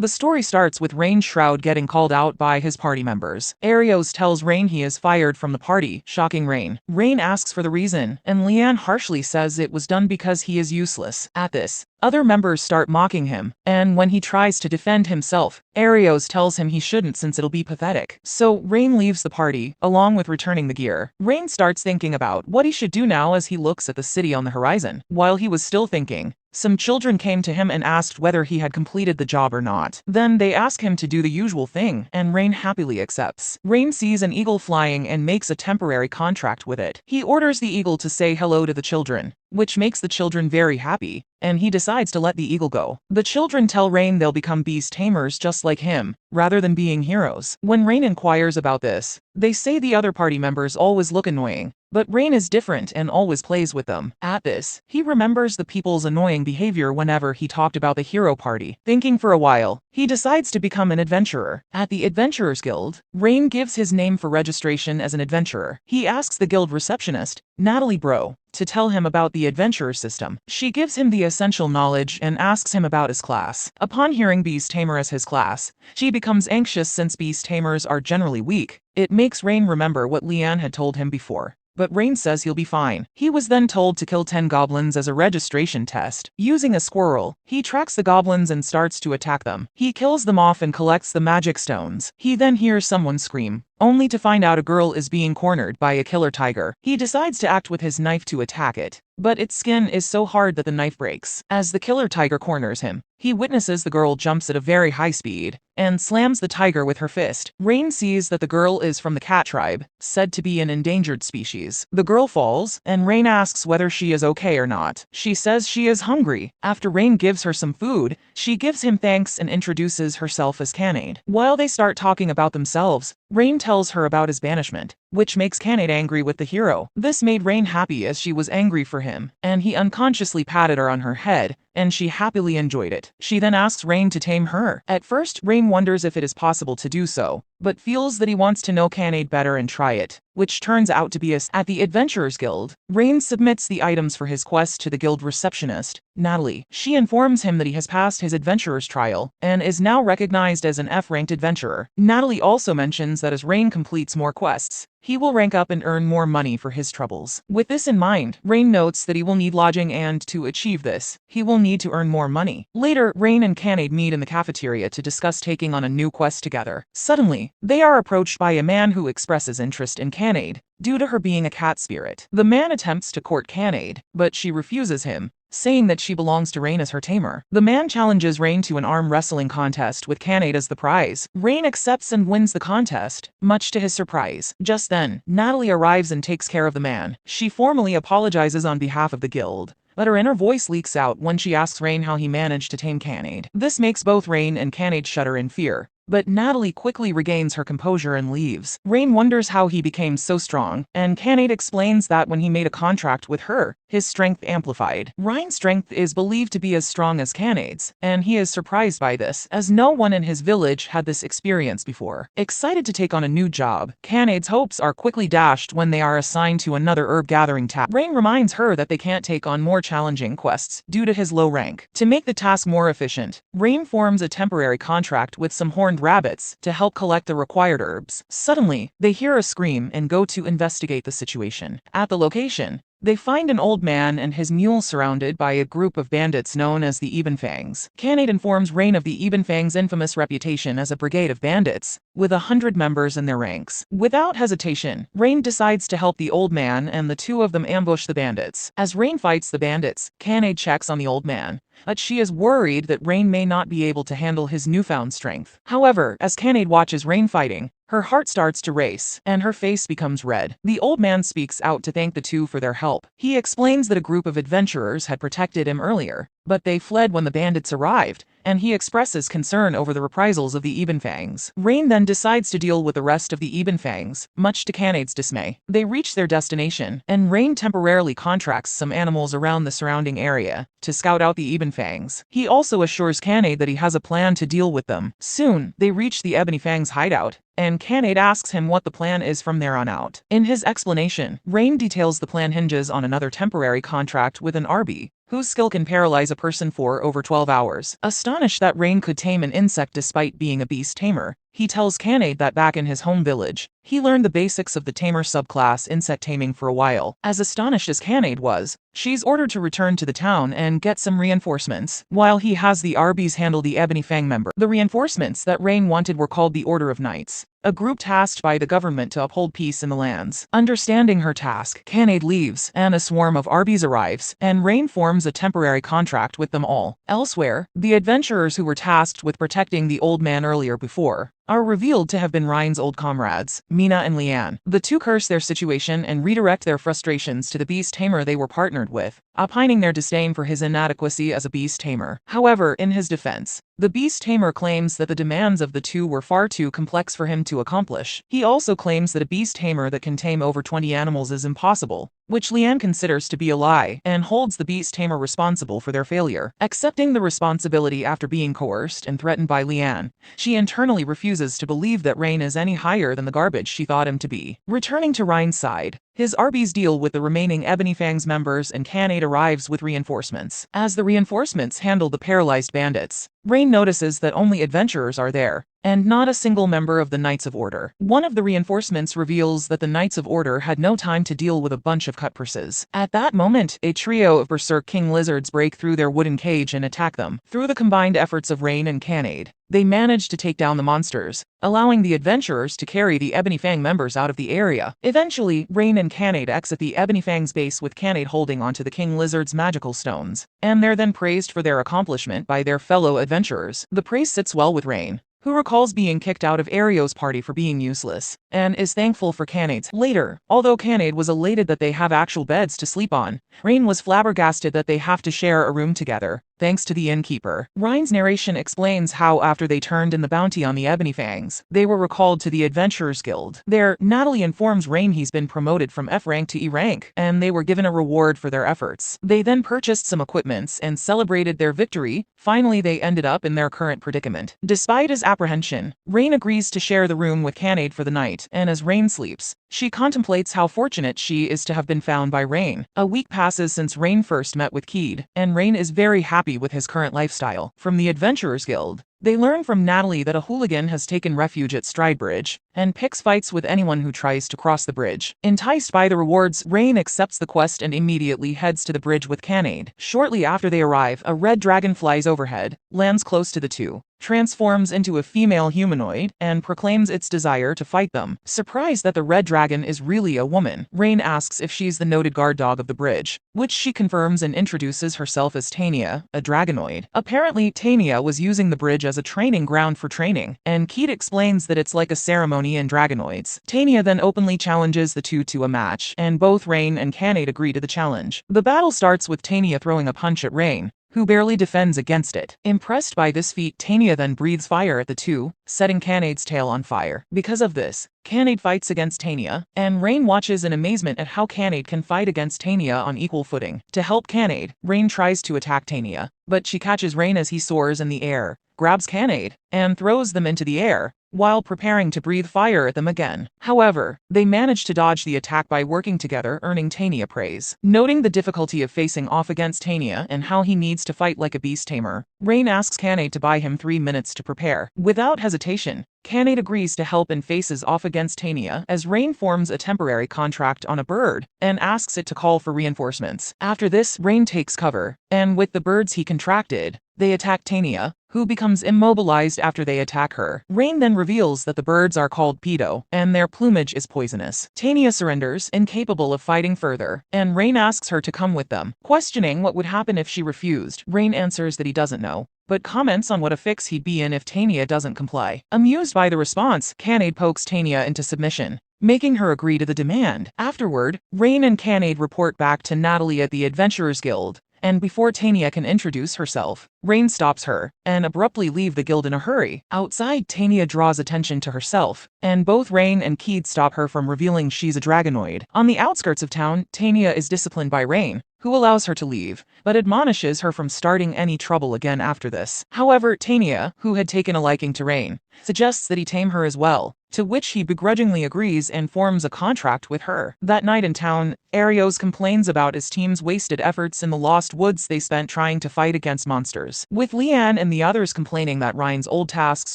The story starts with Rain's shroud getting called out by his party members. Arios tells Rain he is fired from the party, shocking Rain. Rain asks for the reason, and Leanne harshly says it was done because he is useless. At this, other members start mocking him, and when he tries to defend himself, Arios tells him he shouldn't since it'll be pathetic. So Rain leaves the party, along with returning the gear. Rain starts thinking about what he should do now as he looks at the city on the horizon. While he was still thinking, some children came to him and asked whether he had completed the job or not. Then they ask him to do the usual thing, and Rain happily accepts. Rain sees an eagle flying and makes a temporary contract with it. He orders the eagle to say hello to the children, which makes the children very happy, and he decides to let the eagle go. The children tell Rain they'll become beast tamers just like him, rather than being heroes. When Rain inquires about this, they say the other party members always look annoying, but Rain is different and always plays with them. At this, he remembers the people's annoying behavior whenever he talked about the hero party. Thinking for a while, he decides to become an adventurer. At the Adventurers Guild, Rain gives his name for registration as an adventurer. He asks the guild receptionist, Natalie Bro, to tell him about the adventurer system. She gives him the essential knowledge and asks him about his class. Upon hearing Beast Tamer as his class, she becomes anxious since Beast Tamers are generally weak. It makes Rain remember what Leanne had told him before, but Rain says he'll be fine. He was then told to kill 10 goblins as a registration test. Using a squirrel, he tracks the goblins and starts to attack them. He kills them off and collects the magic stones. He then hears someone scream, only to find out a girl is being cornered by a killer tiger. He decides to act with his knife to attack it, but its skin is so hard that the knife breaks. As the killer tiger corners him, he witnesses the girl jumps at a very high speed and slams the tiger with her fist. Rain sees that the girl is from the cat tribe, said to be an endangered species. The girl falls, and Rain asks whether she is okay or not. She says she is hungry. After Rain gives her some food, she gives him thanks and introduces herself as Canade. While they start talking about themselves, Rain tells her about his banishment, which makes Canade angry with the hero. This made Rain happy as she was angry for him, and he unconsciously patted her on her head, and she happily enjoyed it. She then asks Rain to tame her. At first, Rain wonders if it is possible to do so, but feels that he wants to know Canade better and try it, which turns out to be at the Adventurers Guild. Rain submits the items for his quest to the guild receptionist, Natalie. She informs him that he has passed his adventurer's trial and is now recognized as an F-ranked adventurer. Natalie also mentions that as Rain completes more quests, he will rank up and earn more money for his troubles. With this in mind, Rain notes that he will need lodging, and to achieve this, he will need to earn more money. Later, Rain and Canade meet in the cafeteria to discuss taking on a new quest together. Suddenly, they are approached by a man who expresses interest in Canade, due to her being a cat spirit. The man attempts to court Canade, but she refuses him, saying that she belongs to Rain as her tamer. The man challenges Rain to an arm wrestling contest with Canade as the prize. Rain accepts and wins the contest, much to his surprise. Just then, Natalie arrives and takes care of the man. She formally apologizes on behalf of the guild, but her inner voice leaks out when she asks Rain how he managed to tame Canade. This makes both Rain and Canade shudder in fear, but Natalie quickly regains her composure and leaves. Rain wonders how he became so strong, and Canade explains that when he made a contract with her, his strength amplified. Rain's strength is believed to be as strong as Canade's, and he is surprised by this, as no one in his village had this experience before. Excited to take on a new job, Canade's hopes are quickly dashed when they are assigned to another herb-gathering task. Rain reminds her that they can't take on more challenging quests due to his low rank. To make the task more efficient, Rain forms a temporary contract with some horned rabbits to help collect the required herbs. Suddenly, they hear a scream and go to investigate the situation. At the location, they find an old man and his mule surrounded by a group of bandits known as the Ebenfangs. Canade informs Rain of the Ebenfangs' infamous reputation as a brigade of bandits, with 100 members in their ranks. Without hesitation, Rain decides to help the old man, and the two of them ambush the bandits. As Rain fights the bandits, Canade checks on the old man, but she is worried that Rain may not be able to handle his newfound strength. However, as Canade watches Rain fighting, her heart starts to race, and her face becomes red. The old man speaks out to thank the two for their help. He explains that a group of adventurers had protected him earlier, but they fled when the bandits arrived, and he expresses concern over the reprisals of the Ebenfangs. Rain then decides to deal with the rest of the Ebenfangs, much to Canade's dismay. They reach their destination, and Rain temporarily contracts some animals around the surrounding area to scout out the Ebenfangs. He also assures Canade that he has a plan to deal with them. Soon, they reach the Ebonyfangs' hideout, and Canade asks him what the plan is from there on out. In his explanation, Rain details the plan hinges on another temporary contract with an Arby, whose skill can paralyze a person for over 12 hours. Astonished that Rain could tame an insect despite being a beast tamer, he tells Kanade that back in his home village, he learned the basics of the tamer subclass insect taming for a while. As astonished as Kanade was, she's ordered to return to the town and get some reinforcements, while he has the Arbies handle the Ebony Fang member. The reinforcements that Rain wanted were called the Order of Knights, a group tasked by the government to uphold peace in the lands. Understanding her task, Kanade leaves, and a swarm of Arbies arrives, and Rain forms a temporary contract with them all. Elsewhere, the adventurers who were tasked with protecting the old man earlier before are revealed to have been Ryan's old comrades, Mina and Leanne. The two curse their situation and redirect their frustrations to the beast tamer they were partnered with, opining their disdain for his inadequacy as a beast tamer. However, in his defense, the beast tamer claims that the demands of the two were far too complex for him to accomplish. He also claims that a beast tamer that can tame over 20 animals is impossible, which Leanne considers to be a lie, and holds the beast tamer responsible for their failure. Accepting the responsibility after being coerced and threatened by Leanne, she internally refuses to believe that Rain is any higher than the garbage she thought him to be. Returning to Ryan's side, his Arbies deal with the remaining Ebony Fangs members and Kanade arrives with reinforcements. As the reinforcements handle the paralyzed bandits, Rain notices that only adventurers are there, and not a single member of the Knights of Order. One of the reinforcements reveals that the Knights of Order had no time to deal with a bunch of cutpurses. At that moment, a trio of Berserk King Lizards break through their wooden cage and attack them. Through the combined efforts of Rain and Kanade, they manage to take down the monsters, allowing the adventurers to carry the Ebony Fang members out of the area. Eventually, Rain and Kanade exit the Ebony Fang's base with Kanade holding onto the King Lizard's magical stones, and they're then praised for their accomplishment by their fellow adventurers. The praise sits well with Rain, who recalls being kicked out of Ario's party for being useless, and is thankful for Kanade's. Later, although Kanade was elated that they have actual beds to sleep on, Rain was flabbergasted that they have to share a room together, thanks to the innkeeper. Ryan's narration explains how after they turned in the bounty on the Ebony Fangs, they were recalled to the Adventurers Guild. There, Natalie informs Rain he's been promoted from F rank to E rank, and they were given a reward for their efforts. They then purchased some equipments and celebrated their victory. Finally, they ended up in their current predicament. Despite his apprehension, Rain agrees to share the room with Kanade for the night, and as Rain sleeps, she contemplates how fortunate she is to have been found by Rain. A week passes since Rain first met with Keed, and Rain is very happy with his current lifestyle. From the Adventurers Guild, they learn from Natalie that a hooligan has taken refuge at Stridebridge, and picks fights with anyone who tries to cross the bridge. Enticed by the rewards, Rain accepts the quest and immediately heads to the bridge with Kanade. Shortly after they arrive, a red dragon flies overhead, lands close to the two, transforms into a female humanoid, and proclaims its desire to fight them. Surprised that the red dragon is really a woman, Rain asks if she's the noted guard dog of the bridge, which she confirms and introduces herself as Tania, a dragonoid. Apparently, Tania was using the bridge as a training ground for training, and Keed explains that it's like a ceremony in dragonoids. Tania then openly challenges the two to a match, and both Rain and Kanade agree to the challenge. The battle starts with Tania throwing a punch at Rain, who barely defends against it. Impressed by this feat, Tania then breathes fire at the two, setting Kanade's tail on fire. Because of this, Kanade fights against Tania, and Rain watches in amazement at how Kanade can fight against Tania on equal footing. To help Kanade, Rain tries to attack Tania, but she catches Rain as he soars in the air, grabs Kanade, and throws them into the air, while preparing to breathe fire at them again. However, they manage to dodge the attack by working together, earning Tania praise. Noting the difficulty of facing off against Tania and how he needs to fight like a beast tamer, Rain asks Kanade to buy him 3 minutes to prepare. Without hesitation, Kanade agrees to help and faces off against Tania as Rain forms a temporary contract on a bird and asks it to call for reinforcements. After this, Rain takes cover, and with the birds he contracted, they attack Tania, who becomes immobilized after they attack her. Rain then reveals that the birds are called pedo, and their plumage is poisonous. Tania surrenders, incapable of fighting further, and Rain asks her to come with them. Questioning what would happen if she refused, Rain answers that he doesn't know, but comments on what a fix he'd be in if Tania doesn't comply. Amused by the response, Kanade pokes Tania into submission, making her agree to the demand. Afterward, Rain and Kanade report back to Natalie at the Adventurers Guild, and before Tania can introduce herself, Rain stops her, and abruptly leave the guild in a hurry. Outside, Tania draws attention to herself, and both Rain and Keed stop her from revealing she's a dragonoid. On the outskirts of town, Tania is disciplined by Rain, who allows her to leave, but admonishes her from starting any trouble again after this. However, Tania, who had taken a liking to Rain, suggests that he tame her as well, to which he begrudgingly agrees and forms a contract with her. That night in town, Arios complains about his team's wasted efforts in the lost woods they spent trying to fight against monsters. With Leanne and the others complaining that Ryan's old tasks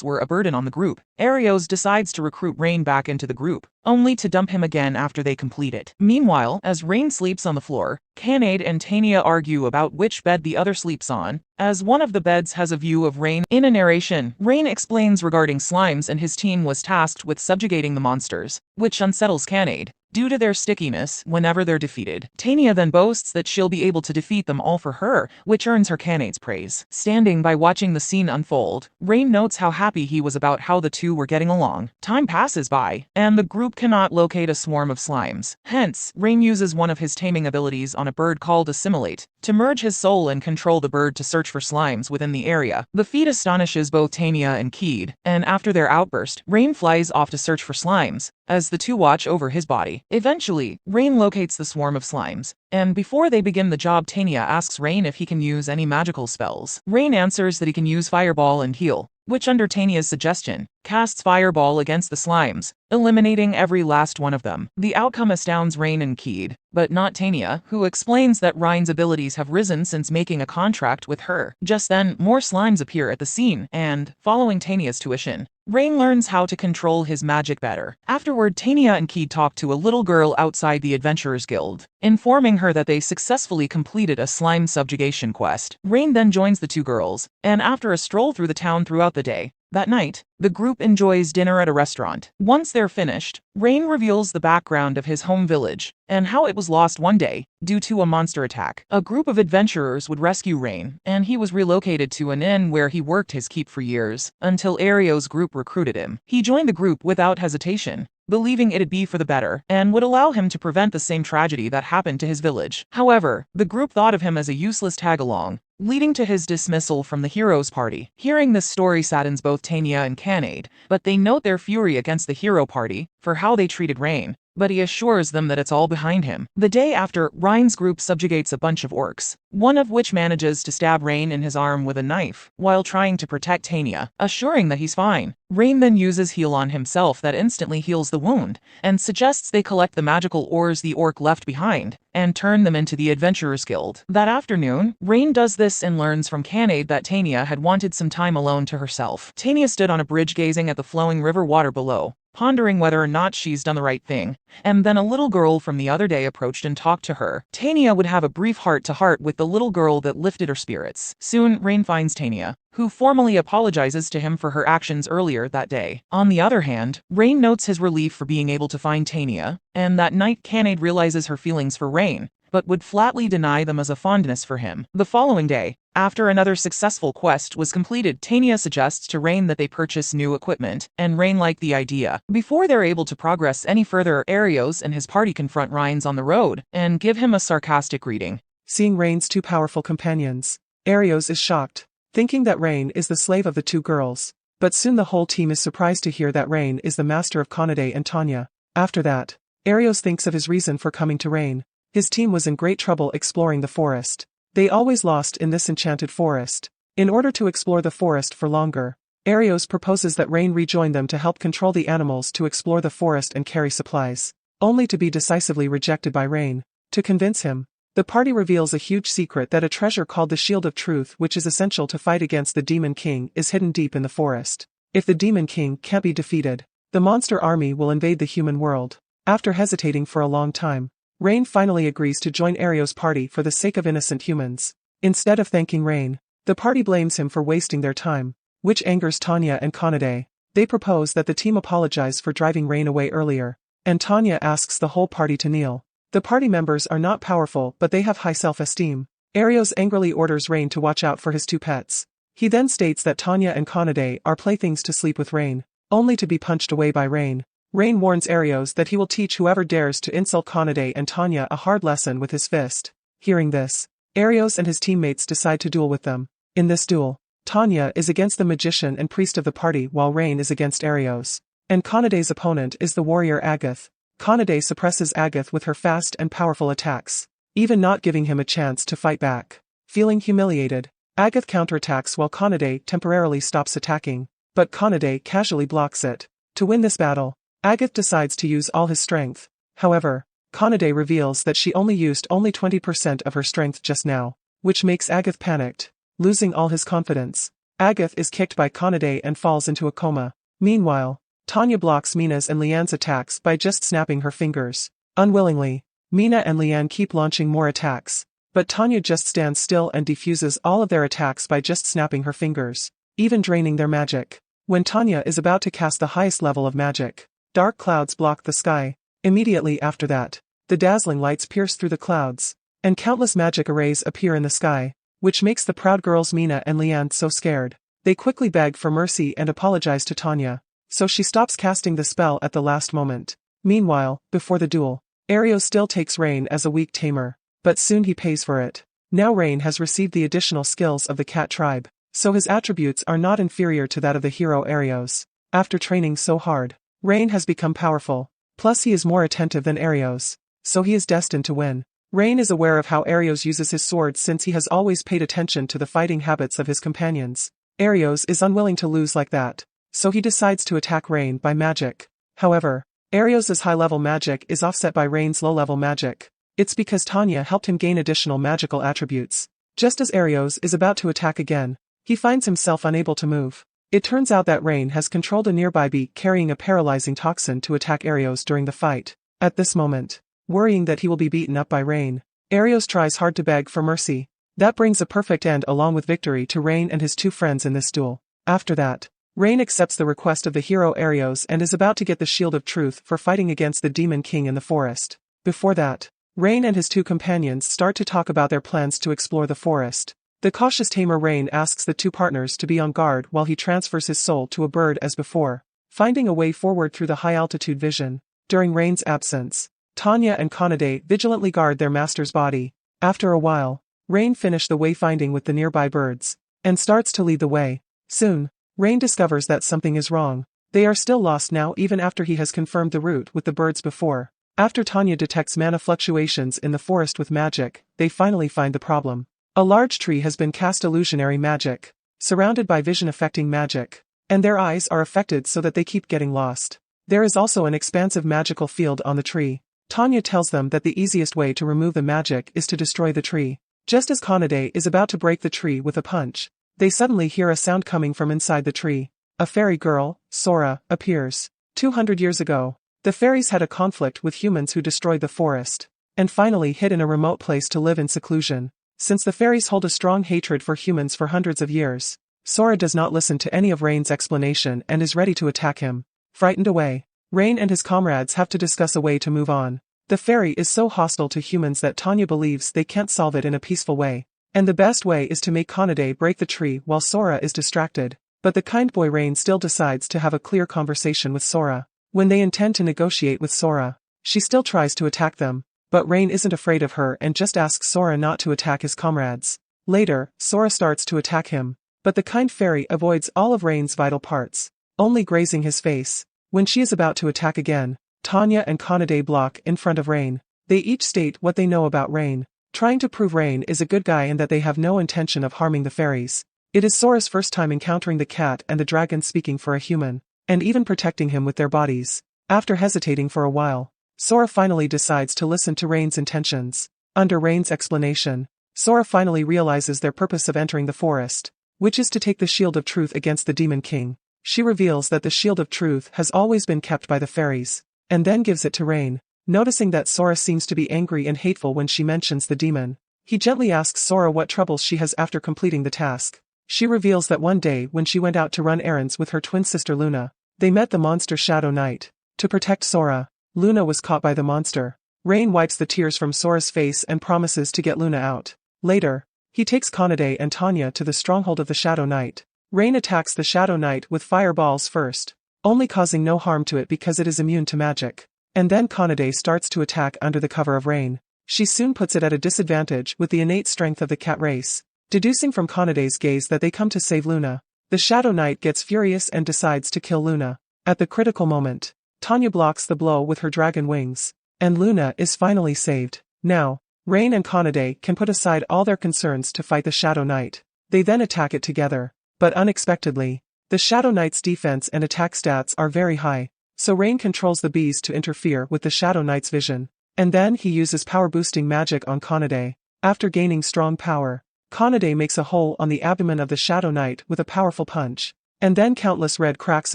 were a burden on the group, Arios decides to recruit Rain back into the group, only to dump him again after they complete it. Meanwhile, as Rain sleeps on the floor, Kanade and Tanya argue about which bed the other sleeps on, as one of the beds has a view of Rain. In a narration, Rain explains regarding slimes and his team was tasked with subjugating the monsters, which unsettles Kanade due to their stickiness whenever they're defeated. Tanya then boasts that she'll be able to defeat them all for her, which earns her Kanade's praise. Standing by watching the scene unfold, Rain notes how happy he was about how the two were getting along. Time passes by, and the group cannot locate a swarm of slimes. Hence, Rain uses one of his taming abilities on a bird called Assimilate, to merge his soul and control the bird to search for slimes within the area. The feat astonishes both Tanya and Keed, and after their outburst, Rain flies off to search for slimes, as the two watch over his body. Eventually, Rain locates the swarm of slimes, and before they begin the job, Tanya asks Rain if he can use any magical spells. Rain answers that he can use Fireball and Heal, which under Tanya's suggestion, casts Fireball against the slimes, eliminating every last one of them. The outcome astounds Rain and Keed, but not Tanya, who explains that Ryan's abilities have risen since making a contract with her. Just then, more slimes appear at the scene, and, following Tanya's tuition, Rain learns how to control his magic better. Afterward, Tanya and Keed talk to a little girl outside the Adventurers Guild, informing her that they successfully completed a slime subjugation quest. Rain then joins the two girls, and after a stroll through the town throughout the day, that night, the group enjoys dinner at a restaurant. Once they're finished, Rain reveals the background of his home village, and how it was lost one day, due to a monster attack. A group of adventurers would rescue Rain, and he was relocated to an inn where he worked his keep for years, until Arios' group recruited him. He joined the group without hesitation, believing it'd be for the better, and would allow him to prevent the same tragedy that happened to his village. However, the group thought of him as a useless tag-along, leading to his dismissal from the hero's party. Hearing this story saddens both Tanya and Kanade, but they note their fury against the hero party for how they treated Rain, but he assures them that it's all behind him. The day after, Ryan's group subjugates a bunch of orcs, one of which manages to stab Rain in his arm with a knife, while trying to protect Tanya, assuring that he's fine. Rain then uses Heal on himself that instantly heals the wound, and suggests they collect the magical ores the orc left behind, and turn them into the Adventurers Guild. That afternoon, Rain does this and learns from Kanade that Tanya had wanted some time alone to herself. Tanya stood on a bridge gazing at the flowing river water below, pondering whether or not she's done the right thing, and then a little girl from the other day approached and talked to her. Tanya would have a brief heart-to-heart with the little girl that lifted her spirits. Soon, Rain finds Tanya, who formally apologizes to him for her actions earlier that day. On the other hand, Rain notes his relief for being able to find Tanya, and that night Kanade realizes her feelings for Rain, but would flatly deny them as a fondness for him. The following day, after another successful quest was completed, Tanya suggests to Rain that they purchase new equipment, and Rain liked the idea. Before they're able to progress any further, Arios and his party confront Ryan's on the road, and give him a sarcastic greeting. Seeing Rain's two powerful companions, Arios is shocked, thinking that Rain is the slave of the two girls, but soon the whole team is surprised to hear that Rain is the master of Kanade and Tanya. After that, Arios thinks of his reason for coming to Rain. His team was in great trouble exploring the forest. They always lost in this enchanted forest. In order to explore the forest for longer, Arios proposes that Rain rejoin them to help control the animals to explore the forest and carry supplies, only to be decisively rejected by Rain. To convince him, the party reveals a huge secret that a treasure called the Shield of Truth, which is essential to fight against the Demon King, is hidden deep in the forest. If the Demon King can't be defeated, the monster army will invade the human world. After hesitating for a long time, Rain finally agrees to join Arios' party for the sake of innocent humans. Instead of thanking Rain, the party blames him for wasting their time, which angers Tanya and Kanade. They propose that the team apologize for driving Rain away earlier, and Tanya asks the whole party to kneel. The party members are not powerful, but they have high self-esteem. Arios angrily orders Rain to watch out for his two pets. He then states that Tanya and Kanade are playthings to sleep with Rain, only to be punched away by Rain. Rain warns Arios that he will teach whoever dares to insult Kanade and Tanya a hard lesson with his fist. Hearing this, Arios and his teammates decide to duel with them. In this duel, Tanya is against the magician and priest of the party while Rain is against Arios. And Kanade's opponent is the warrior Agath. Kanade suppresses Agath with her fast and powerful attacks, even not giving him a chance to fight back. Feeling humiliated, Agath counterattacks while Kanade temporarily stops attacking, but Kanade casually blocks it. To win this battle, Agath decides to use all his strength. However, Kanade reveals that she only used 20% of her strength just now, which makes Agath panicked, losing all his confidence. Agath is kicked by Kanade and falls into a coma. Meanwhile, Tanya blocks Mina's and Lian's attacks by just snapping her fingers. Unwillingly, Mina and Lian keep launching more attacks, but Tanya just stands still and defuses all of their attacks by just snapping her fingers, even draining their magic. When Tanya is about to cast the highest level of magic, dark clouds block the sky. Immediately after that, the dazzling lights pierce through the clouds, and countless magic arrays appear in the sky, which makes the proud girls Mina and Lian so scared. They quickly beg for mercy and apologize to Tanya, so she stops casting the spell at the last moment. Meanwhile, before the duel, Ario still takes Rain as a weak tamer, but soon he pays for it. Now Rain has received the additional skills of the cat tribe, so his attributes are not inferior to that of the hero Arios. After training so hard, Rain has become powerful, plus he is more attentive than Arios, so he is destined to win. Rain is aware of how Arios uses his sword since he has always paid attention to the fighting habits of his companions. Arios is unwilling to lose like that, so he decides to attack Rain by magic. However, Arios' high-level magic is offset by Rain's low-level magic. It's because Tanya helped him gain additional magical attributes. Just as Arios is about to attack again, he finds himself unable to move. It turns out that Rain has controlled a nearby bee carrying a paralyzing toxin to attack Arios during the fight. At this moment, worrying that he will be beaten up by Rain, Arios tries hard to beg for mercy. That brings a perfect end along with victory to Rain and his two friends in this duel. After that, Rain accepts the request of the hero Arios and is about to get the Shield of Truth for fighting against the Demon King in the forest. Before that, Rain and his two companions start to talk about their plans to explore the forest. The cautious tamer Rain asks the two partners to be on guard while he transfers his soul to a bird as before, finding a way forward through the high-altitude vision. During Rain's absence, Tanya and Kanade vigilantly guard their master's body. After a while, Rain finishes the wayfinding with the nearby birds, and starts to lead the way. Soon, Rain discovers that something is wrong. They are still lost now even after he has confirmed the route with the birds before. After Tanya detects mana fluctuations in the forest with magic, they finally find the problem. A large tree has been cast illusionary magic, surrounded by vision-affecting magic, and their eyes are affected so that they keep getting lost. There is also an expansive magical field on the tree. Tanya tells them that the easiest way to remove the magic is to destroy the tree. Just as Kanade is about to break the tree with a punch, they suddenly hear a sound coming from inside the tree. A fairy girl, Sora, appears. 200 years ago, the fairies had a conflict with humans who destroyed the forest, and finally hid in a remote place to live in seclusion. Since the fairies hold a strong hatred for humans for hundreds of years, Sora does not listen to any of Rain's explanation and is ready to attack him. Frightened away, Rain and his comrades have to discuss a way to move on. The fairy is so hostile to humans that Tanya believes they can't solve it in a peaceful way, and the best way is to make Kanade break the tree while Sora is distracted. But the kind boy Rain still decides to have a clear conversation with Sora. When they intend to negotiate with Sora, she still tries to attack them, but Rain isn't afraid of her and just asks Sora not to attack his comrades. Later, Sora starts to attack him, but the kind fairy avoids all of Rain's vital parts, only grazing his face. When she is about to attack again, Tanya and Kanade block in front of Rain. They each state what they know about Rain, trying to prove Rain is a good guy and that they have no intention of harming the fairies. It is Sora's first time encountering the cat and the dragon speaking for a human, and even protecting him with their bodies. After hesitating for a while, Sora finally decides to listen to Rain's intentions. Under Rain's explanation, Sora finally realizes their purpose of entering the forest, which is to take the Shield of Truth against the Demon King. She reveals that the Shield of Truth has always been kept by the fairies, and then gives it to Rain. Noticing that Sora seems to be angry and hateful when she mentions the demon, he gently asks Sora what troubles she has after completing the task. She reveals that one day when she went out to run errands with her twin sister Luna, they met the monster Shadow Knight. To protect Sora, Luna was caught by the monster. Rain wipes the tears from Sora's face and promises to get Luna out. Later, he takes Kanade and Tanya to the stronghold of the Shadow Knight. Rain attacks the Shadow Knight with fireballs first, only causing no harm to it because it is immune to magic. And then Kanade starts to attack under the cover of Rain. She soon puts it at a disadvantage with the innate strength of the cat race. Deducing from Kanade's gaze that they come to save Luna, the Shadow Knight gets furious and decides to kill Luna. At the critical moment, Tanya blocks the blow with her dragon wings, and Luna is finally saved. Now, Rain and Kanade can put aside all their concerns to fight the Shadow Knight. They then attack it together, but unexpectedly, the Shadow Knight's defense and attack stats are very high, so Rain controls the bees to interfere with the Shadow Knight's vision. And then he uses power-boosting magic on Kanade. After gaining strong power, Kanade makes a hole on the abdomen of the Shadow Knight with a powerful punch. And then countless red cracks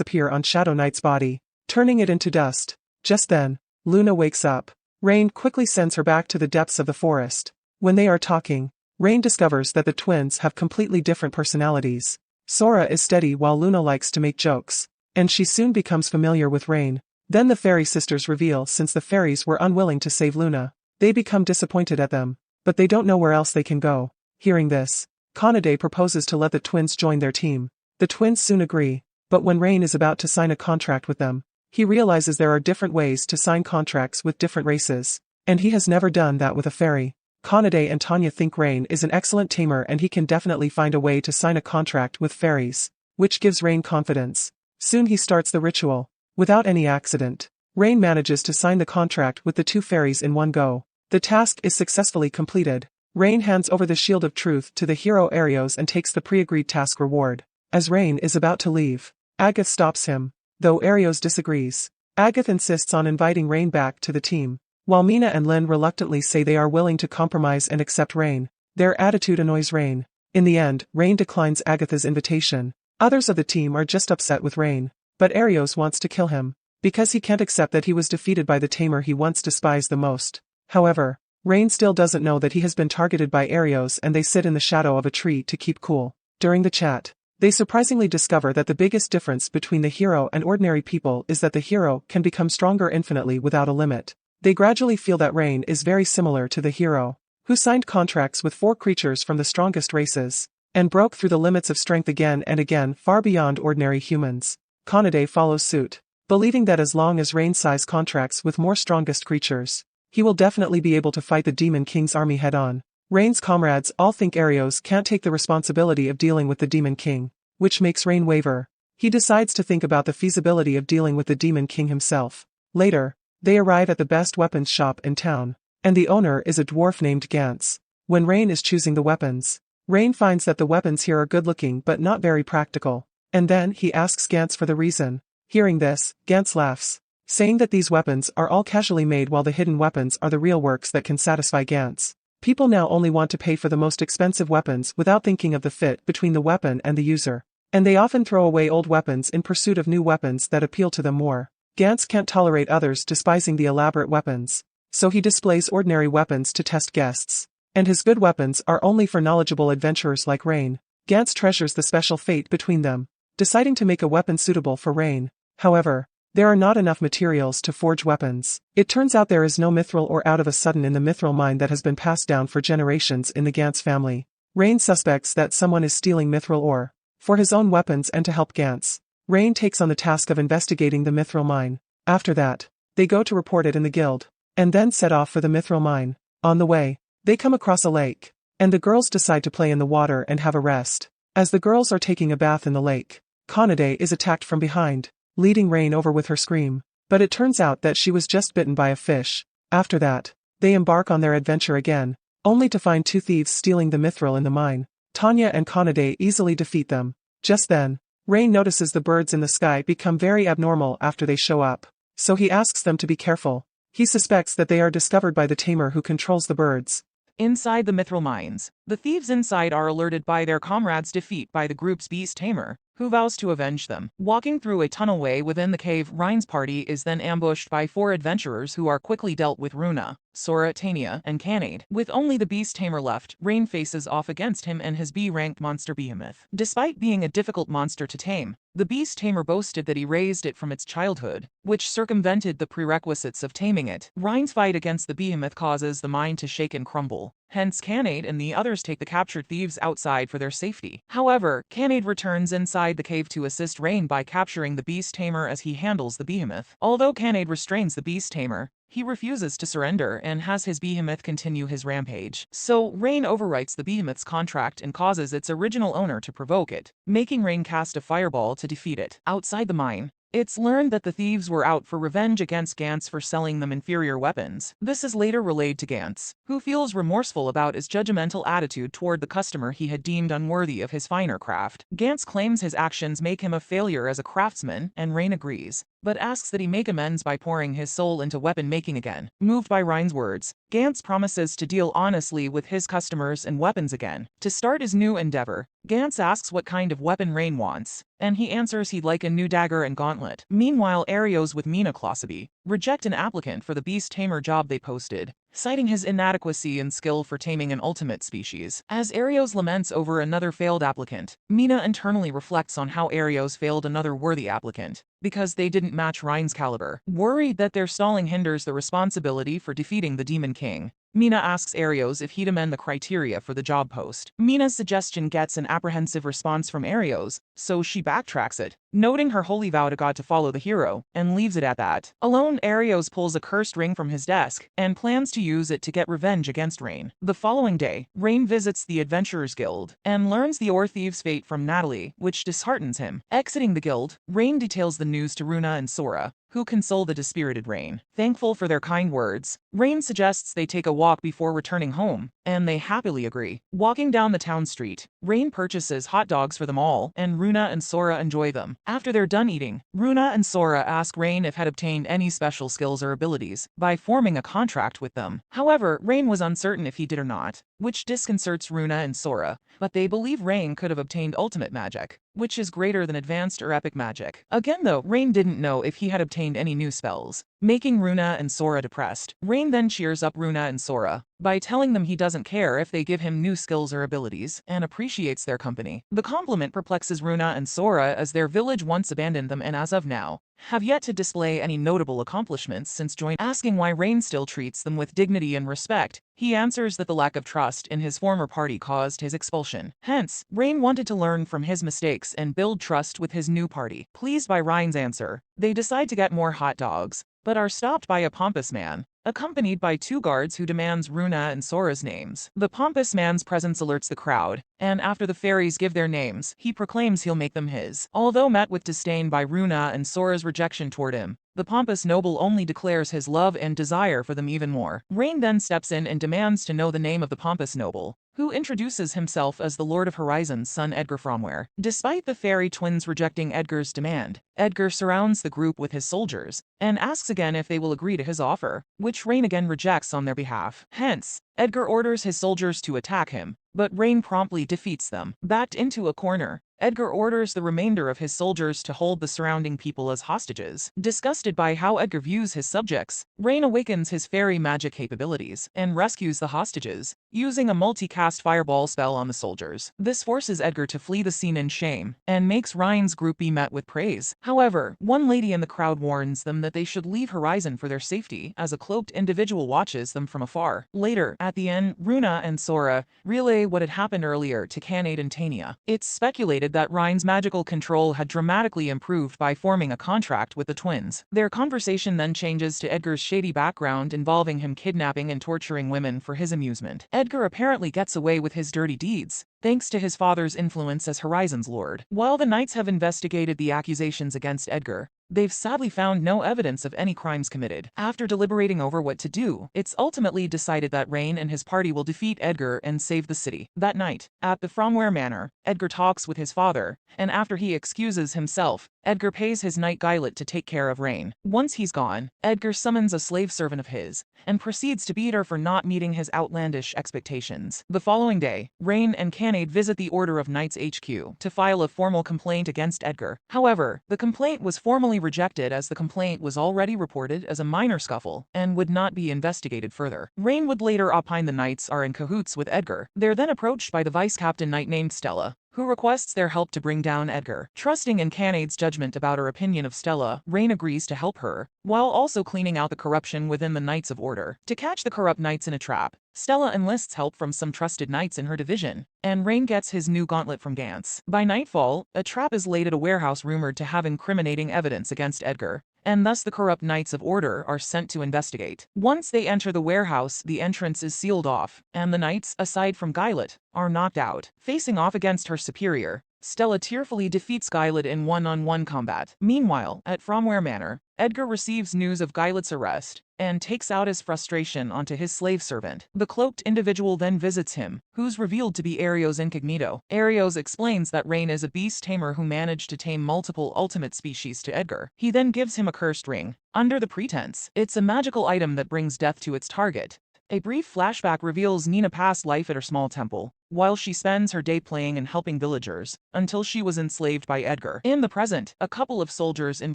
appear on Shadow Knight's body, turning it into dust. Just then, Luna wakes up. Rain quickly sends her back to the depths of the forest. When they are talking, Rain discovers that the twins have completely different personalities. Sora is steady while Luna likes to make jokes, and she soon becomes familiar with Rain. Then the fairy sisters reveal since the fairies were unwilling to save Luna, they become disappointed at them, but they don't know where else they can go. Hearing this, Kanade proposes to let the twins join their team. The twins soon agree, but when Rain is about to sign a contract with them, he realizes there are different ways to sign contracts with different races, and he has never done that with a fairy. Kanade and Tanya think Rain is an excellent tamer and he can definitely find a way to sign a contract with fairies, which gives Rain confidence. Soon he starts the ritual. Without any accident, Rain manages to sign the contract with the two fairies in one go. The task is successfully completed. Rain hands over the Shield of Truth to the hero Arios and takes the pre-agreed task reward. As Rain is about to leave, Agath stops him. Though Arios disagrees, Agath insists on inviting Rain back to the team. While Mina and Lin reluctantly say they are willing to compromise and accept Rain, their attitude annoys Rain. In the end, Rain declines Agath's invitation. Others of the team are just upset with Rain, but Arios wants to kill him, because he can't accept that he was defeated by the tamer he once despised the most. However, Rain still doesn't know that he has been targeted by Arios and they sit in the shadow of a tree to keep cool. During the chat, they surprisingly discover that the biggest difference between the hero and ordinary people is that the hero can become stronger infinitely without a limit. They gradually feel that Rain is very similar to the hero, who signed contracts with 4 creatures from the strongest races, and broke through the limits of strength again and again far beyond ordinary humans. Kanade follows suit, believing that as long as Rain signs contracts with more strongest creatures, he will definitely be able to fight the Demon King's army head-on. Rain's comrades all think Arios can't take the responsibility of dealing with the Demon King, which makes Rain waver. He decides to think about the feasibility of dealing with the Demon King himself. Later, they arrive at the best weapons shop in town, and the owner is a dwarf named Gantz. When Rain is choosing the weapons, Rain finds that the weapons here are good-looking but not very practical, and then he asks Gantz for the reason. Hearing this, Gantz laughs, saying that these weapons are all casually made while the hidden weapons are the real works that can satisfy Gantz. People now only want to pay for the most expensive weapons without thinking of the fit between the weapon and the user, and they often throw away old weapons in pursuit of new weapons that appeal to them more. Gantz can't tolerate others despising the elaborate weapons, so he displays ordinary weapons to test guests, and his good weapons are only for knowledgeable adventurers like Rain. Gantz treasures the special fate between them, deciding to make a weapon suitable for Rain. However, there are not enough materials to forge weapons. It turns out there is no mithril ore out of a sudden in the mithril mine that has been passed down for generations in the Gantz family. Rain suspects that someone is stealing mithril ore for his own weapons and to help Gantz. Rain takes on the task of investigating the mithril mine. After that, they go to report it in the guild, and then set off for the mithril mine. On the way, they come across a lake, and the girls decide to play in the water and have a rest. As the girls are taking a bath in the lake, Kanade is attacked from behind, leading Rain over with her scream, but it turns out that she was just bitten by a fish. After that, they embark on their adventure again, only to find 2 thieves stealing the mithril in the mine. Tanya and Kanade easily defeat them. Just then, Rain notices the birds in the sky become very abnormal after they show up, so he asks them to be careful. He suspects that they are discovered by the tamer who controls the birds. Inside the mithril mines, the thieves inside are alerted by their comrades' defeat by the group's beast Tamer, who vows to avenge them. Walking through a tunnelway within the cave, Rein's party is then ambushed by 4 adventurers who are quickly dealt with. Runa, Sora, Tanya, and Kanade. With only the beast Tamer left, Rain faces off against him and his B-ranked monster Behemoth. Despite being a difficult monster to tame, the beast tamer boasted that he raised it from its childhood, which circumvented the prerequisites of taming it. Rein's fight against the behemoth causes the mine to shake and crumble. Hence Kanade and the others take the captured thieves outside for their safety. However, Kanade returns inside the cave to assist Rain by capturing the beast tamer as he handles the behemoth. Although Kanade restrains the beast tamer, he refuses to surrender and has his behemoth continue his rampage. So, Rain overwrites the behemoth's contract and causes its original owner to provoke it, making Rain cast a fireball to defeat it. Outside the mine, it's learned that the thieves were out for revenge against Gantz for selling them inferior weapons. This is later relayed to Gantz, who feels remorseful about his judgmental attitude toward the customer he had deemed unworthy of his finer craft. Gantz claims his actions make him a failure as a craftsman, and Rain agrees. but asks that he make amends by pouring his soul into weapon making again. Moved by Ryan's words, Gantz promises to deal honestly with his customers and weapons again. To start his new endeavor, Gantz asks what kind of weapon Rain wants, and he answers he'd like a new dagger and gauntlet. Meanwhile, Arios with Mina Klosseby reject an applicant for the Beast Tamer job they posted, citing his inadequacy and skill for taming an ultimate species. As Arios laments over another failed applicant, Mina internally reflects on how Arios failed another worthy applicant, because they didn't match Ryan's caliber. Worried that their stalling hinders the responsibility for defeating the Demon King, Mina asks Arios if he'd amend the criteria for the job post. Mina's suggestion gets an apprehensive response from Arios, so she backtracks it, noting her holy vow to God to follow the hero, and leaves it at that. Alone, Arios pulls a cursed ring from his desk, and plans to use it to get revenge against Rain. The following day, Rain visits the Adventurers Guild, and learns the Ore Thieves' fate from Natalie, which disheartens him. Exiting the guild, Rain details the news to Runa and Sora, who console the dispirited Rain. Thankful for their kind words, Rain suggests they take a walk before returning home, and they happily agree. Walking down the town street, Rain purchases hot dogs for them all, and Runa and Sora enjoy them. After they're done eating, Runa and Sora ask Rain if had obtained any special skills or abilities by forming a contract with them. However, Rain was uncertain if he did or not, which disconcerts Runa and Sora, but they believe Rain could have obtained ultimate magic, which is greater than advanced or epic magic. Again though, Rain didn't know if he had obtained any new spells, making Runa and Sora depressed. Rain then cheers up Runa and Sora by telling them he doesn't care if they give him new skills or abilities, and appreciates their company. The compliment perplexes Runa and Sora, as their village once abandoned them and as of now have yet to display any notable accomplishments since joining. Asking why Rain still treats them with dignity and respect, he answers that the lack of trust in his former party caused his expulsion. Hence, Rain wanted to learn from his mistakes and build trust with his new party. Pleased by Ryan's answer, they decide to get more hot dogs, but are stopped by a pompous man, accompanied by two guards who demands Runa and Sora's names. The pompous man's presence alerts the crowd, and after the fairies give their names, he proclaims he'll make them his. Although met with disdain by Runa and Sora's rejection toward him, the pompous noble only declares his love and desire for them even more. Rain then steps in and demands to know the name of the pompous noble, who introduces himself as the Lord of Horizon's son Edgar Fromware. Despite the fairy twins rejecting Edgar's demand, Edgar surrounds the group with his soldiers, and asks again if they will agree to his offer, which Rain again rejects on their behalf. Hence, Edgar orders his soldiers to attack him, but Rain promptly defeats them. Backed into a corner, Edgar orders the remainder of his soldiers to hold the surrounding people as hostages. Disgusted by how Edgar views his subjects, Rain awakens his fairy magic capabilities and rescues the hostages, using a multicast fireball spell on the soldiers. This forces Edgar to flee the scene in shame, and makes Ryan's group be met with praise. However, one lady in the crowd warns them that they should leave Horizon for their safety, as a cloaked individual watches them from afar. Later, at the end, Runa and Sora relay what had happened earlier to Kanade and Tanya. It's speculated that Ryan's magical control had dramatically improved by forming a contract with the twins. Their conversation then changes to Edgar's shady background involving him kidnapping and torturing women for his amusement. Edgar apparently gets away with his dirty deeds, thanks to his father's influence as Horizon's lord. While the Knights have investigated the accusations against Edgar, they've sadly found no evidence of any crimes committed. After deliberating over what to do, it's ultimately decided that Rain and his party will defeat Edgar and save the city. That night, at the Fromware Manor, Edgar talks with his father, and after he excuses himself, Edgar pays his knight Guylet to take care of Rain. Once he's gone, Edgar summons a slave servant of his, and proceeds to beat her for not meeting his outlandish expectations. The following day, Rain and Kanade visit the Order of Knights HQ to file a formal complaint against Edgar. However, the complaint was formally rejected, as the complaint was already reported as a minor scuffle and would not be investigated further. Rain would later opine the Knights are in cahoots with Edgar. They're then approached by the vice-captain knight named Stella, who requests their help to bring down Edgar. Trusting in Kanade's judgment about her opinion of Stella, Rain agrees to help her, while also cleaning out the corruption within the Knights of Order. To catch the corrupt knights in a trap, Stella enlists help from some trusted knights in her division, and Rain gets his new gauntlet from Gantz. By nightfall, a trap is laid at a warehouse rumored to have incriminating evidence against Edgar, and thus the corrupt Knights of Order are sent to investigate. Once they enter the warehouse, the entrance is sealed off, and the knights, aside from Guylet, are knocked out. Facing off against her superior, Stella tearfully defeats Guylet in one-on-one combat. Meanwhile, at Fromware Manor, Edgar receives news of Guylet's arrest and takes out his frustration onto his slave servant. The cloaked individual then visits him, who's revealed to be Arios incognito. Arios explains that Rain is a beast tamer who managed to tame multiple ultimate species to Edgar. He then gives him a cursed ring, under the pretense it's a magical item that brings death to its target. A brief flashback reveals Nina's past life at her small temple, while she spends her day playing and helping villagers, until she was enslaved by Edgar. In the present, a couple of soldiers in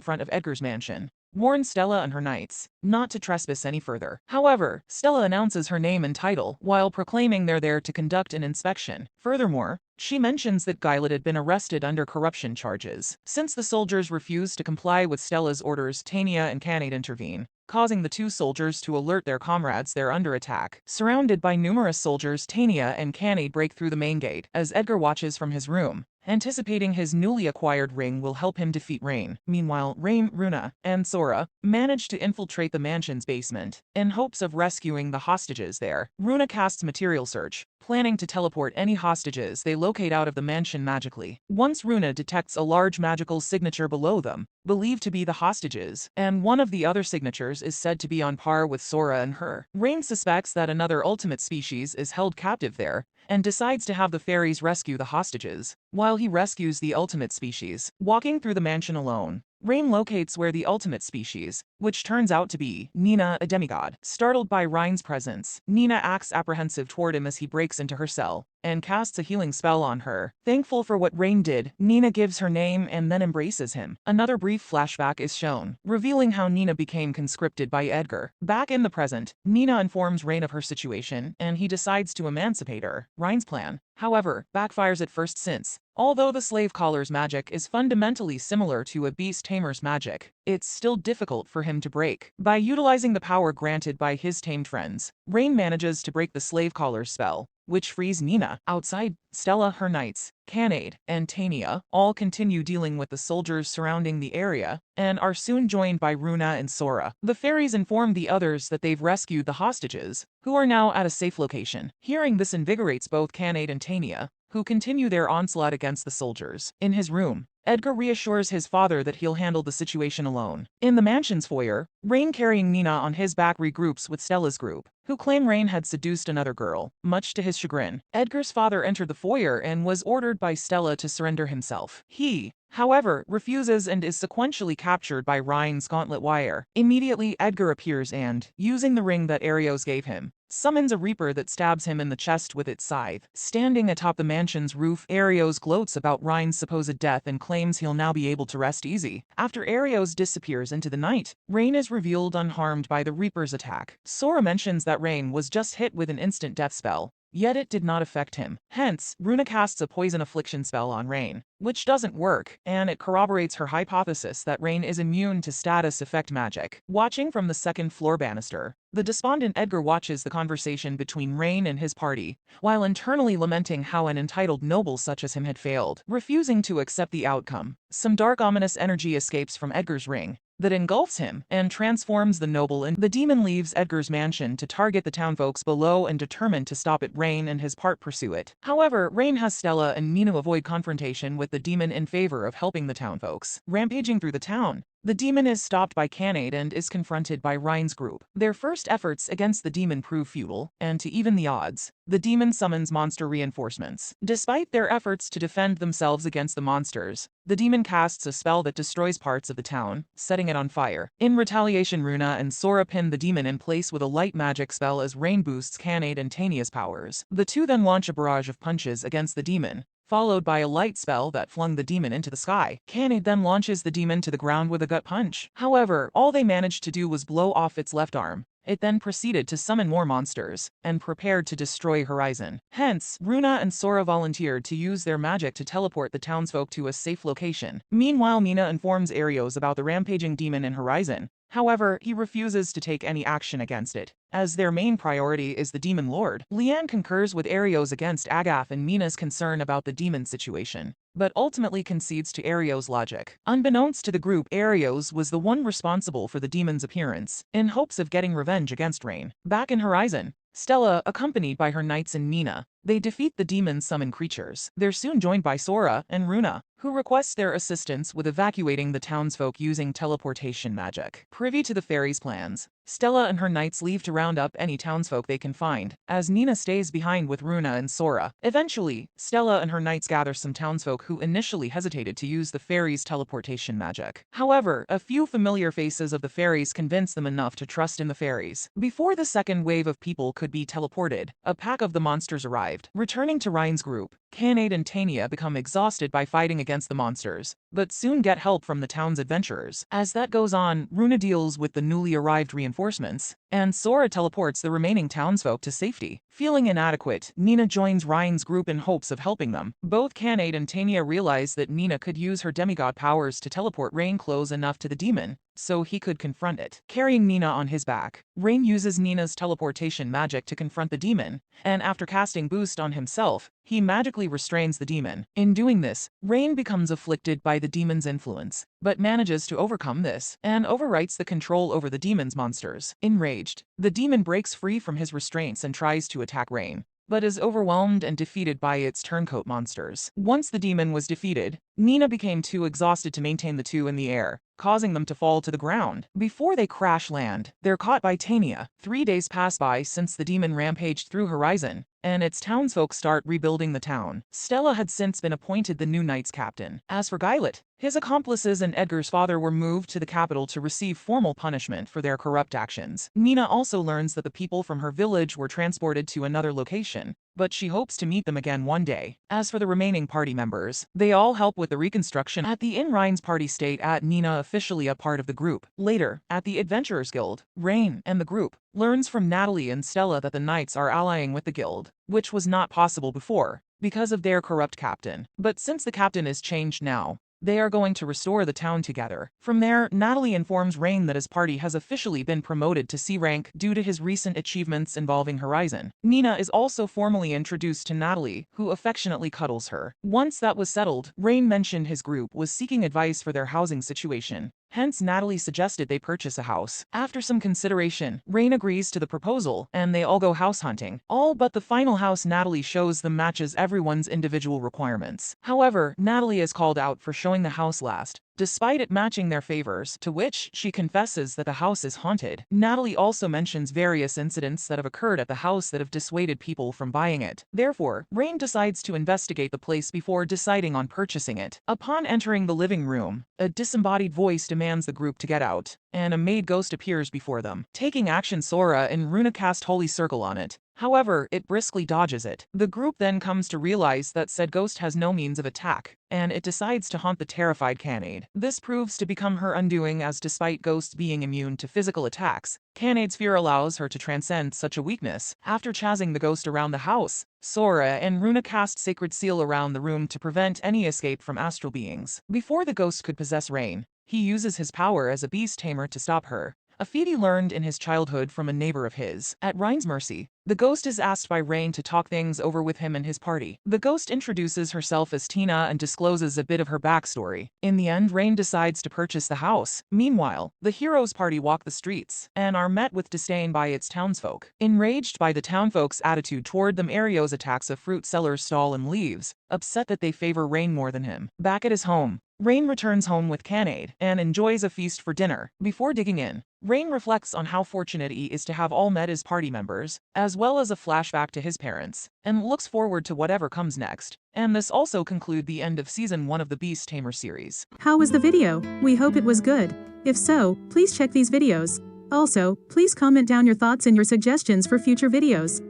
front of Edgar's mansion warn Stella and her knights not to trespass any further. However, Stella announces her name and title while proclaiming they're there to conduct an inspection. Furthermore, she mentions that Guylet had been arrested under corruption charges. Since the soldiers refuse to comply with Stella's orders, Tanya and Kanade intervene, causing the two soldiers to alert their comrades they're under attack. Surrounded by numerous soldiers, Tanya and Kanade break through the main gate as Edgar watches from his room, anticipating his newly acquired ring will help him defeat Rain. Meanwhile, Rain, Runa, and Sora manage to infiltrate the mansion's basement in hopes of rescuing the hostages there. Runa casts Material Search, planning to teleport any hostages they locate out of the mansion magically. Once Runa detects a large magical signature below them, believed to be the hostages, and one of the other signatures is said to be on par with Sora and her. Rain suspects that another ultimate species is held captive there, and decides to have the fairies rescue the hostages, while he rescues the ultimate species. Walking through the mansion alone, Rain locates where the ultimate species, which turns out to be Nina, a demigod. Startled by Ryan's presence, Nina acts apprehensive toward him as he breaks into her cell and casts a healing spell on her. Thankful for what Rain did, Nina gives her name and then embraces him. Another brief flashback is shown, revealing how Nina became conscripted by Edgar. Back in the present, Nina informs Rain of her situation and he decides to emancipate her. Ryan's plan, however, backfires at first since, although the slave caller's magic is fundamentally similar to a beast tamer's magic, it's still difficult for him to break. By utilizing the power granted by his tamed friends, Rain manages to break the slave caller's spell, which frees Nina. Outside, Stella, her knights, Kanade, and Tanya all continue dealing with the soldiers surrounding the area, and are soon joined by Runa and Sora. The fairies inform the others that they've rescued the hostages, who are now at a safe location. Hearing this invigorates both Kanade and Tanya, who continue their onslaught against the soldiers. In his room, Edgar reassures his father that he'll handle the situation alone. In the mansion's foyer, Rain carrying Nina on his back regroups with Stella's group, who claim Rain had seduced another girl, much to his chagrin. Edgar's father entered the foyer and was ordered by Stella to surrender himself. He, however, refuses and is sequentially captured by Ryan's gauntlet wire. Immediately, Edgar appears and, using the ring that Arios gave him, summons a reaper that stabs him in the chest with its scythe. Standing atop the mansion's roof, Arios gloats about Ryan's supposed death and claims he'll now be able to rest easy. After Arios disappears into the night, Rain is revealed unharmed by the reaper's attack. Sora mentions that Rain was just hit with an instant death spell, yet it did not affect him. Hence, Runa casts a poison affliction spell on Rain, which doesn't work, and it corroborates her hypothesis that Rain is immune to status effect magic. Watching from the second floor banister, the despondent Edgar watches the conversation between Rain and his party, while internally lamenting how an entitled noble such as him had failed. Refusing to accept the outcome, some dark ominous energy escapes from Edgar's ring that engulfs him and transforms the noble in. The demon leaves Edgar's mansion to target the townfolks below and determined to stop it. Rain and his part pursue it. However, Rain has Stella and Minu avoid confrontation with the demon in favor of helping the townfolks. Rampaging through the town, the demon is stopped by Kanade and is confronted by Ryan's group. Their first efforts against the demon prove futile, and to even the odds, the demon summons monster reinforcements. Despite their efforts to defend themselves against the monsters, the demon casts a spell that destroys parts of the town, setting it on fire. In retaliation, Runa and Sora pin the demon in place with a light magic spell as Rain boosts Kanade and Tanya's powers. The two then launch a barrage of punches against the demon, followed by a light spell that flung the demon into the sky. Kanade then launches the demon to the ground with a gut punch. However, all they managed to do was blow off its left arm. It then proceeded to summon more monsters, and prepared to destroy Horizon. Hence, Runa and Sora volunteered to use their magic to teleport the townsfolk to a safe location. Meanwhile, Mina informs Arios about the rampaging demon in Horizon. However, he refuses to take any action against it, as their main priority is the Demon Lord. Leanne concurs with Arios against Agath and Mina's concern about the demon situation, but ultimately concedes to Arios' logic. Unbeknownst to the group, Arios was the one responsible for the demon's appearance, in hopes of getting revenge against Rain. Back in Horizon, Stella, accompanied by her knights and Mina, They defeat the demon summon creatures. They're soon joined by Sora and Runa, who requests their assistance with evacuating the townsfolk using teleportation magic. Privy to the fairies' plans, Stella and her knights leave to round up any townsfolk they can find, as Nina stays behind with Runa and Sora. Eventually, Stella and her knights gather some townsfolk who initially hesitated to use the fairies' teleportation magic. However, a few familiar faces of the fairies convince them enough to trust in the fairies. Before the second wave of people could be teleported, a pack of the monsters arrived. Returning to Ryan's group, Kanade and Tanya become exhausted by fighting against the monsters, but soon get help from the town's adventurers. As that goes on, Runa deals with the newly arrived reinforcements, and Sora teleports the remaining townsfolk to safety. Feeling inadequate, Nina joins Ryan's group in hopes of helping them. Both Kanade and Tanya realize that Nina could use her demigod powers to teleport Rain close enough to the demon, so he could confront it. Carrying Nina on his back, Rain uses Nina's teleportation magic to confront the demon, and after casting Boost on himself, he magically restrains the demon. In doing this, Rain becomes afflicted by the demon's influence, but manages to overcome this, and overwrites the control over the demon's monsters. Enraged, the demon breaks free from his restraints and tries to attack Rain, but is overwhelmed and defeated by its turncoat monsters. Once the demon was defeated, Nina became too exhausted to maintain the two in the air, causing them to fall to the ground. Before they crash land, they're caught by Tanya. 3 days pass by since the demon rampaged through Horizon, and its townsfolk start rebuilding the town. Stella had since been appointed the new Knights captain. As for Guylet, his accomplices and Edgar's father were moved to the capital to receive formal punishment for their corrupt actions. Nina also learns that the people from her village were transported to another location, but she hopes to meet them again one day. As for the remaining party members, they all help with the reconstruction at the Inn. Ryan's party state at Nina officially a part of the group. Later, at the Adventurers Guild, Rain and the group learns from Natalie and Stella that the Knights are allying with the guild, which was not possible before, because of their corrupt captain. But since the captain is changed now, they are going to restore the town together. From there, Natalie informs Rain that his party has officially been promoted to C rank due to his recent achievements involving Horizon. Nina is also formally introduced to Natalie, who affectionately cuddles her. Once that was settled, Rain mentioned his group was seeking advice for their housing situation. Hence, Natalie suggested they purchase a house. After some consideration, Rain agrees to the proposal, and they all go house hunting. All but the final house Natalie shows them matches everyone's individual requirements. However, Natalie is called out for showing the house last, despite it matching their favors, to which she confesses that the house is haunted. Natalie also mentions various incidents that have occurred at the house that have dissuaded people from buying it. Therefore, Rain decides to investigate the place before deciding on purchasing it. Upon entering the living room, a disembodied voice demands the group to get out, and a maid ghost appears before them. Taking action, Sora and Runa cast Holy Circle on it. However, it briskly dodges it. The group then comes to realize that said ghost has no means of attack, and it decides to haunt the terrified Kanade. This proves to become her undoing, as despite ghosts being immune to physical attacks, Kanade's fear allows her to transcend such a weakness. After chasing the ghost around the house, Sora and Runa cast Sacred Seal around the room to prevent any escape from astral beings. Before the ghost could possess Rain, he uses his power as a beast tamer to stop her, a feat he learned in his childhood from a neighbor of his. At Ryan's mercy, the ghost is asked by Rain to talk things over with him and his party. The ghost introduces herself as Tina and discloses a bit of her backstory. In the end, Rain decides to purchase the house. Meanwhile, the heroes' party walk the streets and are met with disdain by its townsfolk. Enraged by the townfolk's attitude toward them, Arios attacks a fruit seller's stall and leaves, upset that they favor Rain more than him. Back at his home, Rain returns home with Kanade and enjoys a feast for dinner. Before digging in, Rain reflects on how fortunate he is to have all met his party members, as well as a flashback to his parents, and looks forward to whatever comes next. And this also concludes the end of Season 1 of the Beast Tamer series. How was the video? We hope it was good. If so, please check these videos. Also, please comment down your thoughts and your suggestions for future videos.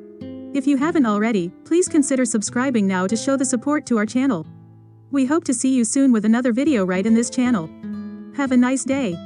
If you haven't already, please consider subscribing now to show the support to our channel. We hope to see you soon with another video right in this channel. Have a nice day.